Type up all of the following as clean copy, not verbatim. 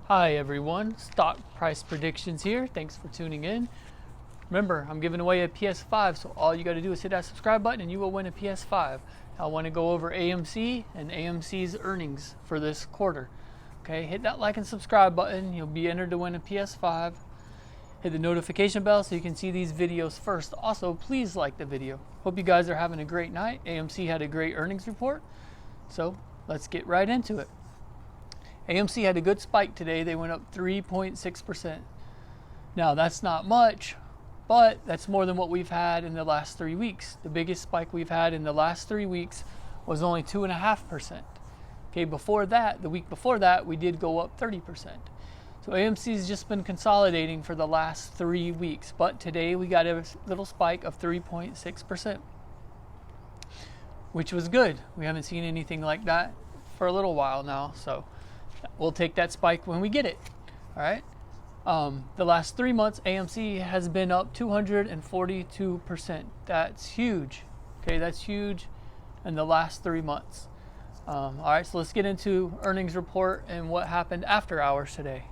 Hi everyone, stock price predictions here. Thanks for tuning in. Remember, I'm giving away a PS5, so all you got to do is hit that subscribe button and you will win a PS5. I want to go over AMC and AMC's earnings for this quarter. Okay, hit that like and subscribe button. You'll be entered to win a PS5. Hit the notification bell so you can see these videos first. Also, please like the video. Hope you guys are having a great night. AMC had a great earnings report, so let's get right into it. AMC had a good spike today. They went up 3.6%. Now, that's not much, but that's more than what we've had in the last 3 weeks. The biggest spike we've had in the last 3 weeks was only 2.5%. Okay, before that, the week before that, we did go up 30%. So AMC's just been consolidating for the last 3 weeks, but today we got a little spike of 3.6%, which was good. We haven't seen anything like that for a little while now, so we'll take that spike when we get it. All right. The last 3 months, AMC has been up 242%. That's huge. Okay, that's huge in the last 3 months. All right, so let's get into earnings report and what happened after hours today.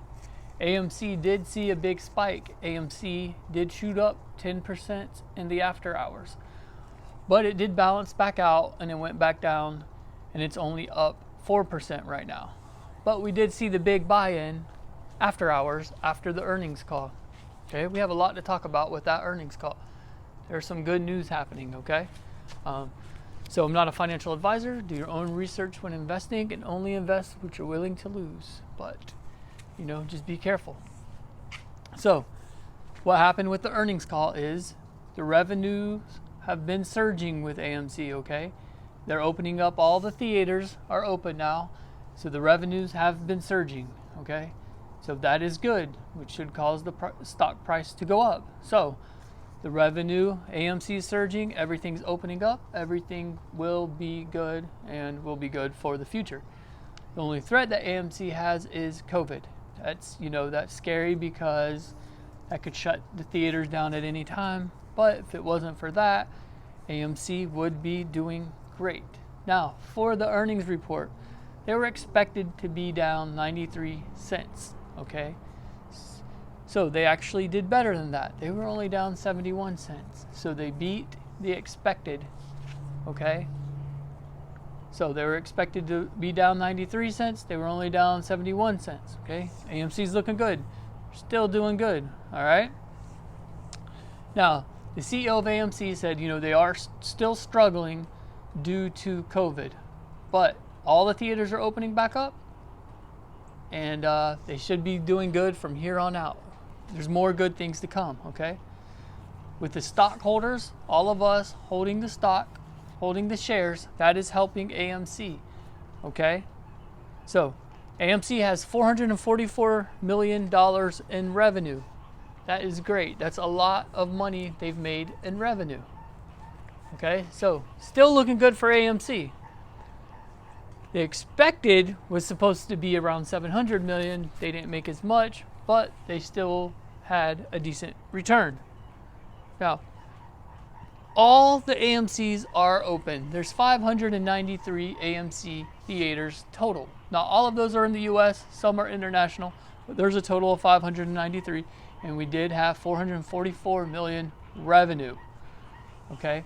AMC did see a big spike. AMC did shoot up 10% in the after hours, but it did balance back out and it went back down, and it's only up 4% right now. But we did see the big buy-in after hours, after the earnings call. Okay, we have a lot to talk about with that earnings call. There's some good news happening, okay? So I'm not a financial advisor. Do your own research when investing and only invest what you're willing to lose. But, just be careful. So what happened with the earnings call is the revenues have been surging with AMC, okay? They're opening up, all the theaters are open now. So the revenues have been surging, okay? So that is good, which should cause the stock price to go up. So the revenue, AMC is surging, everything's opening up, everything will be good and will be good for the future. The only threat that AMC has is COVID. That's, that's scary because that could shut the theaters down at any time. But if it wasn't for that, AMC would be doing great. Now, for the earnings report, they were expected to be down 93 cents, okay? So they actually did better than that. They were only down 71 cents. So they beat the expected, okay? So they were expected to be down 93 cents. They were only down 71 cents, okay? AMC's looking good. Still doing good, all right? Now, the CEO of AMC said, they are still struggling due to COVID, but all the theaters are opening back up, and they should be doing good from here on out. There's more good things to come, okay? With the stockholders, all of us holding the stock, holding the shares, that is helping AMC, okay? So AMC has $444 million in revenue. That is great. That's a lot of money they've made in revenue, okay? So still looking good for AMC. The expected was supposed to be around 700 million. They didn't make as much, but they still had a decent return. Now, all the AMCs are open. There's 593 AMC theaters total. Now, all of those are in the US, some are international, but there's a total of 593, and we did have 444 million revenue, okay,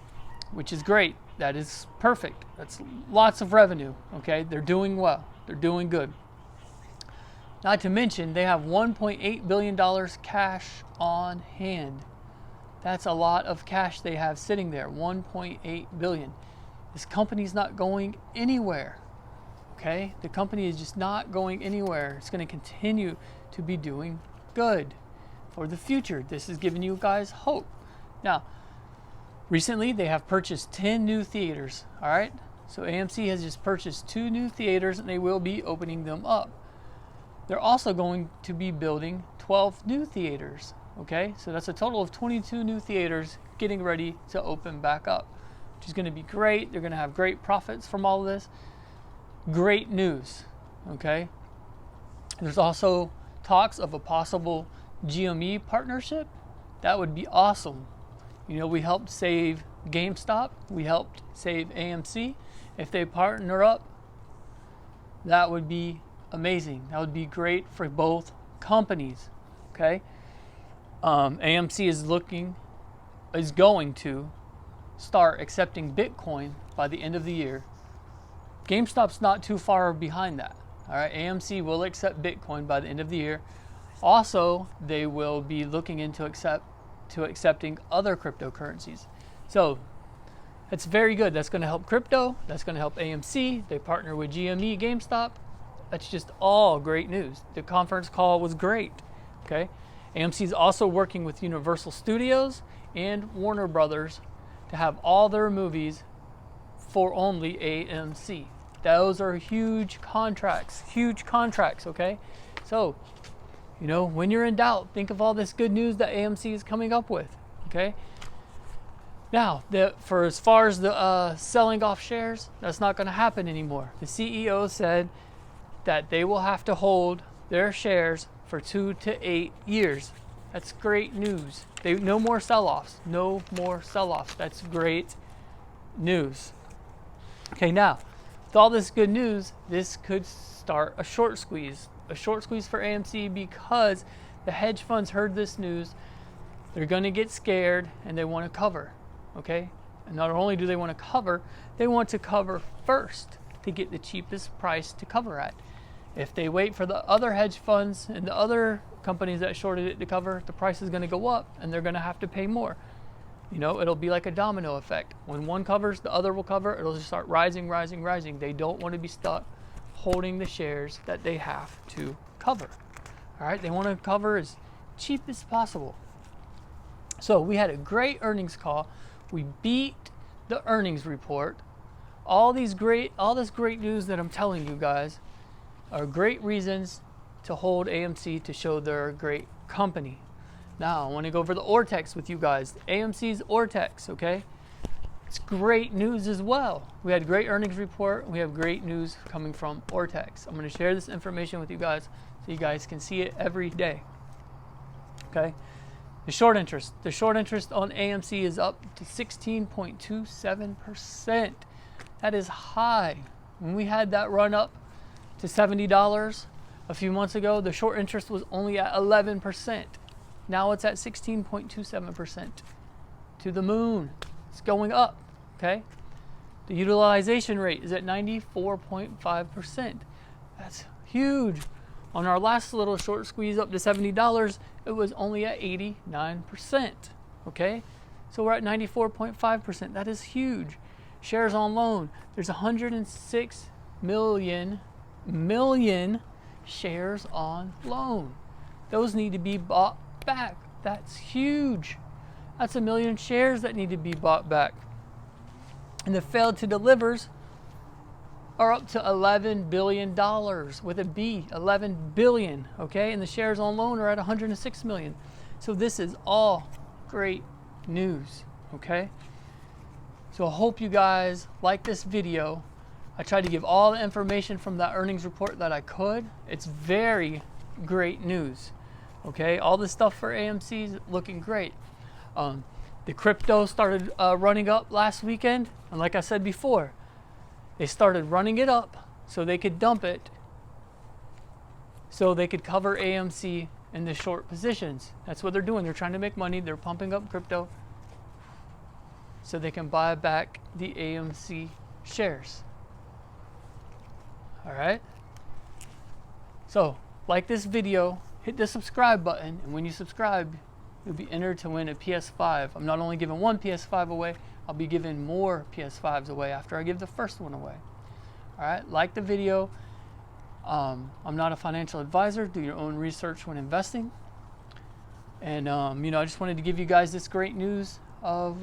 which is great. That is perfect. That's lots of revenue, okay? They're doing well. They're doing good. Not to mention, they have $1.8 billion cash on hand. That's a lot of cash they have sitting there, $1.8 billion. This company's not going anywhere, okay? The company is just not going anywhere. It's going to continue to be doing good for the future. This is giving you guys hope. Now, recently, they have purchased 10 new theaters, all right? So AMC has just purchased 2 new theaters, and they will be opening them up. They're also going to be building 12 new theaters, okay? So that's a total of 22 new theaters getting ready to open back up, which is going to be great. They're going to have great profits from all of this. Great news, okay? There's also talks of a possible GME partnership. That would be awesome. We helped save GameStop. We helped save AMC. If they partner up, that would be amazing. That would be great for both companies. Okay. AMC is going to start accepting Bitcoin by the end of the year. GameStop's not too far behind that. All right, AMC will accept Bitcoin by the end of the year. Also, they will be looking into accepting other cryptocurrencies. So that's very good. That's going to help crypto. That's going to help AMC. They partner with GME, GameStop. That's just all great news. The conference call was great. Okay, AMC is also working with Universal Studios and Warner Brothers to have all their movies for only AMC. Those are huge contracts, okay? So, when you're in doubt, think of all this good news that AMC is coming up with, okay? Now, for as far as the selling off shares, that's not going to happen anymore. The CEO said that they will have to hold their shares for 2 to 8 years. That's great news. No more sell-offs. No more sell-offs. That's great news. Okay, now, with all this good news, this could start a short squeeze. A short squeeze for AMC because the hedge funds heard this news. They're going to get scared and they want to cover. Okay? And not only do they want to cover, they want to cover first to get the cheapest price to cover at. If they wait for the other hedge funds and the other companies that shorted it to cover, the price is going to go up and they're going to have to pay more. It'll be like a domino effect. When one covers, the other will cover. It'll just start rising. They don't want to be stuck holding the shares that they have to cover. All right, they want to cover as cheap as possible. So we had a great earnings call. We beat the earnings report. All this great news that I'm telling you guys are great reasons to hold AMC to show they're a great company. Now, I want to go over the Ortex with you guys. AMC's Ortex, okay? It's great news as well. We had great earnings report. We have great news coming from Ortex. I'm going to share this information with you guys so you guys can see it every day. Okay? The short interest on AMC is up to 16.27%. That is high. When we had that run up to $70 a few months ago, the short interest was only at 11%. Now it's at 16.27%. To the moon. It's going up, okay? The utilization rate is at 94.5%. That's huge. On our last little short squeeze up to $70, it was only at 89%, okay? So we're at 94.5%. That is huge. Shares on loan. There's 106 million shares on loan. Those need to be bought back. That's huge. That's 1 million shares that need to be bought back. And the failed to delivers are up to $11 billion with a B, 11 billion, okay? And the shares on loan are at 106 million. So this is all great news, okay? So I hope you guys like this video. I tried to give all the information from that earnings report that I could. It's very great news, okay? All this stuff for AMC is looking great. The crypto started running up last weekend, and like I said before, they started running it up so they could dump it, so they could cover AMC in the short positions. That's what they're doing. They're trying to make money. They're pumping up crypto so they can buy back the AMC shares. All right? So, like this video, hit the subscribe button, and when you subscribe, you'll be entered to win a PS5. I'm not only giving one PS5 away, I'll be giving more PS5s away after I give the first one away. All right, like the video. I'm not a financial advisor. Do your own research when investing. And, I just wanted to give you guys this great news of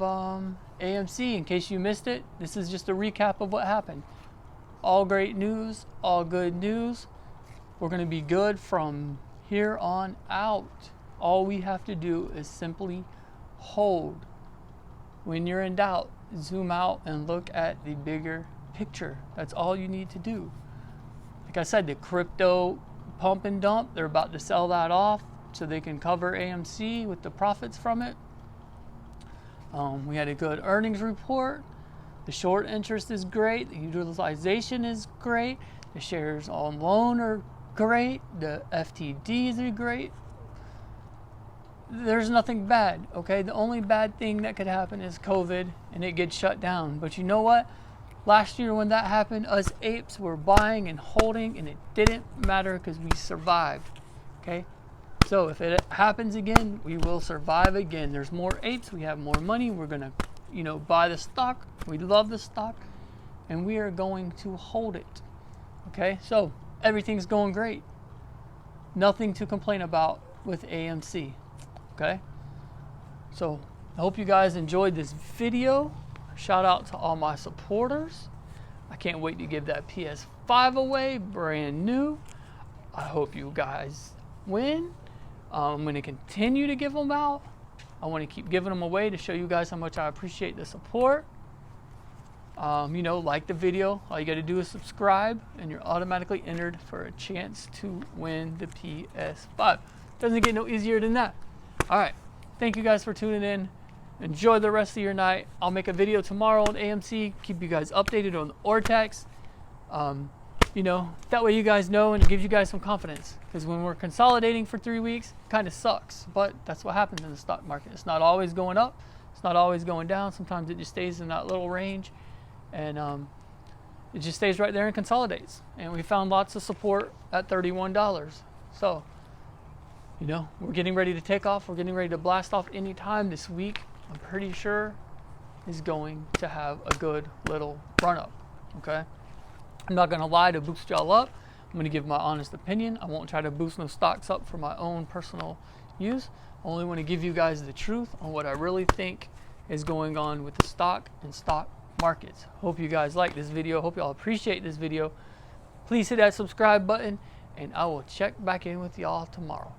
AMC. In case you missed it, this is just a recap of what happened. All great news, all good news. We're going to be good from here on out. All we have to do is simply hold. When you're in doubt, zoom out and look at the bigger picture. That's all you need to do. Like I said, the crypto pump and dump, they're about to sell that off so they can cover AMC with the profits from it. We had a good earnings report. The short interest is great. The utilization is great. The shares on loan are great. The FTDs are great. There's nothing bad, okay? The only bad thing that could happen is COVID and it gets shut down. But you know what? Last year when that happened, us apes were buying and holding, and it didn't matter because we survived, okay? So if it happens again, we will survive again. There's more apes, we have more money, we're gonna, buy the stock. We love the stock, and we are going to hold it, okay? So everything's going great. Nothing to complain about with AMC, okay? So I hope you guys enjoyed this video. Shout out to all my supporters. I can't wait to give that PS5 away, brand new. I hope you guys win. I'm going to continue to give them out. I want to keep giving them away to show you guys how much I appreciate the support. Like the video. All you got to do is subscribe, and you're automatically entered for a chance to win the PS5. Doesn't get no easier than that. All right. Thank you guys for tuning in. Enjoy the rest of your night. I'll make a video tomorrow on AMC. Keep you guys updated on the Ortex. That way you guys know, and it gives you guys some confidence. Because when we're consolidating for 3 weeks, it kind of sucks. But that's what happens in the stock market. It's not always going up. It's not always going down. Sometimes it just stays in that little range. And it just stays right there and consolidates. And we found lots of support at $31. So, we're getting ready to take off. We're getting ready to blast off anytime this week. I'm pretty sure is going to have a good little run up, okay? I'm not gonna lie to boost y'all up. I'm gonna give my honest opinion. I won't try to boost no stocks up for my own personal use. I only wanna give you guys the truth on what I really think is going on with the stock and stock markets. Hope you guys like this video. Hope y'all appreciate this video. Please hit that subscribe button, and I will check back in with y'all tomorrow.